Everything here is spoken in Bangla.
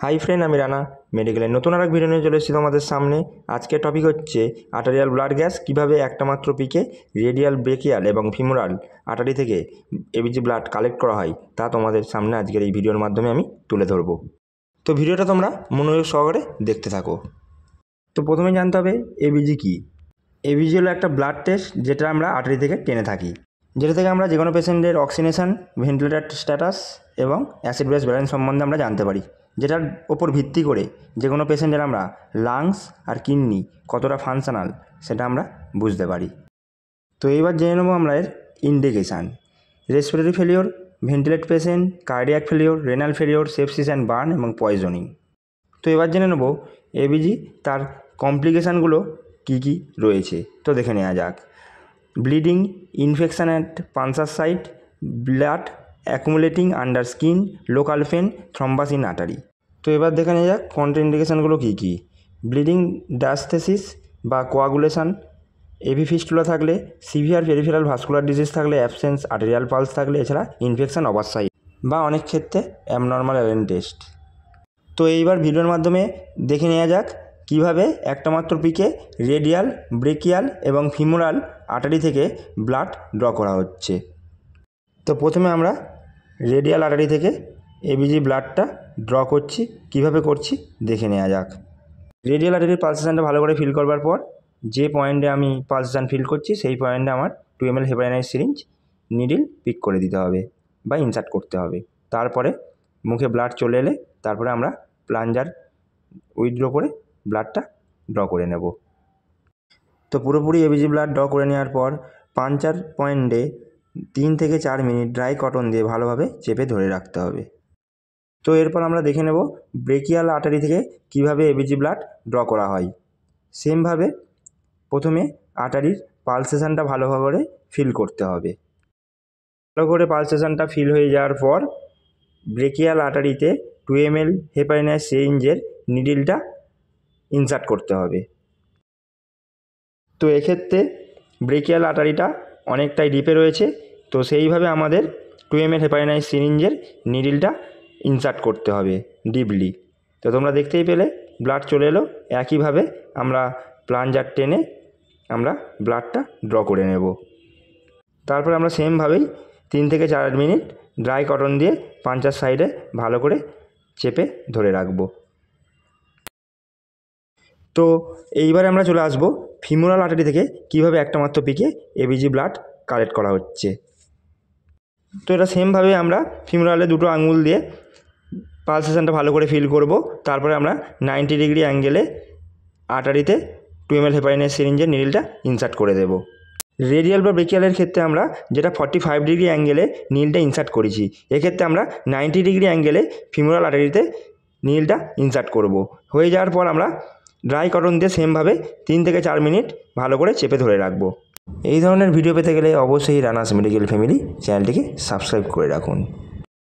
হাই ফ্রেন্ড, আমি রানা মেডিকেলের নতুন আর এক ভিডিও নিয়ে চলে এসেছি তোমাদের সামনে। আজকের টপিক হচ্ছে আর্টারিয়াল ব্লাড গ্যাস কীভাবে একটা মাত্র পিকে রেডিয়াল, ব্রেকিয়াল এবং ফিমোরাল আর্টারি থেকে এবিজি ব্লাড কালেক্ট করা হয় তা তোমাদের সামনে আজকের এই ভিডিওর মাধ্যমে আমি তুলে ধরবো। তো ভিডিওটা তোমরা মনোযোগ সহকারে দেখতে থাকো। তো প্রথমে জানতে হবে এবিজি কী। এবিজি হলো একটা ব্লাড টেস্ট যেটা আমরা আর্টারি থেকে টেনে থাকি, যেটা থেকে আমরা যে কোনো পেশেন্টের অক্সিজেশন, ভেন্টিলেটর স্ট্যাটাস এবং অ্যাসিড বেস ব্যালেন্স সম্বন্ধে আমরা জানতে পারি, যেটার ওপর ভিত্তি করে যে কোনো পেশেন্টের আমরা লাংস আর কিডনি কতটা ফাংশনাল সেটা আমরা বুঝতে পারি। তো এইবার জেনে নেবো আমরা এর indication. Respiratory failure, ventilate patient, cardiac failure, renal failure, sepsis and burn এবং পয়জনিং। তো এবার জেনে নেবো এবিজি তার কমপ্লিকেশানগুলো কী কী রয়েছে। তো দেখে নেওয়া যাক। Bleeding, infection at pulsar site, blood accumulating under skin, local pain, thrombus in artery. তো এবার দেখে নেওয়া যাক কন্ট্রাইন্ডিকেশানগুলো কী কী। ব্লিডিং, ডায়াস্থেসিস বা কোয়াগুলেশন, এভি ফিস্টুলা থাকলে, সিভিয়ার পেরিফেরাল ভাস্কুলার ডিজিজ থাকলে, অ্যাবসেন্স আর্টেরিয়াল পালস থাকলে, এছাড়া ইনফেকশান ওভারসাইট বা অনেক ক্ষেত্রে অ্যাবনর্মাল অ্যালেন টেস্ট। তো এইবার ভিডিওর মাধ্যমে দেখে নেওয়া যাক কীভাবে একটা মাত্র পিকে রেডিয়াল, ব্রেকিয়াল এবং ফিমোরাল আর্টারি থেকে ব্লাড ড্র করা হচ্ছে। তো প্রথমে আমরা রেডিয়াল আর্টারি থেকে এবিজি ব্লাডটা ড্র করছি, কিভাবে করছি দেখে নেওয়া যাক। রেডিয়াল আর্টারির পালসেশনটা ভালো করে ফিল করবার পর যে পয়েন্টে আমি পালসেশন ফিল করছি সেই পয়েন্টে আমার 2 ml হেপারিনাইজ সিরিঞ্জ নিডিল পিক করে দিতে হবে বা ইনসার্ট করতে হবে। তারপরে মুখে ব্লাড চলে এলে তারপরে আমরা প্লাঞ্জার উইথড্র করে ব্লাডটা ড্র করে নেব। তো পুরোপুরি এবিজি ব্লাড ড্র করে নেওয়ার পর পাঞ্চার পয়েন্টে 3 থেকে 4 মিনিট ড্রাই কটন দিয়ে ভালোভাবে চেপে ধরে রাখতে হবে। তো এরপর আমরা দেখে নেব ব্রেকিয়াল আর্টারি থেকে কিভাবে এবিজি ব্লাড ড্র করা হয়। সেমভাবে প্রথমে আর্টারির পালসেশনটা ভালো করে ফিল করতে হবে। ভালো করে পালসেশনটা ফিল হয়ে যাওয়ার পর ব্রেকিয়াল আর্টারিতে 2 ml হেপারিনাইজ সিরিঞ্জের নিডিলটা ইনসার্ট করতে হবে। তো এক্ষেত্রে ব্রেকিয়াল আর্টারিটা অনেকটাই ডিপে রয়েছে, তো সেইভাবে আমাদের 2 ml হেপারিনাইজ সিরিঞ্জের নিডিলটা ইনসার্ট করতে হবে ডিপলি। তো তোমরা দেখতেই পেলে ব্লাড চলে এলো। একইভাবে আমরা প্লাঞ্জার টেনে আমরা ব্লাডটা ড্র করে নেব। তারপর আমরা সেমভাবেই 3 থেকে 4 মিনিট ড্রাই কটন দিয়ে পাঞ্চার সাইডে ভালো করে চেপে ধরে রাখব। তো এইবারে আমরা চলে আসব ফিমোরাল আর্টারি থেকে কিভাবে একটা মাত্র পিকে এবিজি ব্লাড কালেক্ট করা হচ্ছে। তো এটা সেমভাবে আমরা ফিমোরালে দুটো আঙুল দিয়ে পালসেশনটা ভালো করে ফিল করব। তারপরে আমরা 90 ডিগ্রি অ্যাঙ্গেলে আর্টারিতে 2 ml হেপারিনাইজ সিরিঞ্জের নিডলটা ইনসার্ট করে দেব। রেডিয়াল বা ব্রেকিয়ালের ক্ষেত্রে আমরা যেটা 45 ডিগ্রি অ্যাঙ্গেলে নিডলটা ইনসার্ট করেছি, এক্ষেত্রে আমরা 90 ডিগ্রি অ্যাঙ্গেলে ফিমোরাল আর্টারিতে নিডলটা ইনসার্ট করব। হয়ে যাওয়ার পর আমরা ড্রাই কটন দিয়ে সেমভাবে 3 থেকে 4 মিনিট ভালো করে চেপে ধরে রাখবো। এই ধরনের ভিডিও পেতে গেলে অবশ্যই রানাস মেডিকেল ফ্যামিলি চ্যানেলটিকে সাবস্ক্রাইব করে রাখুন।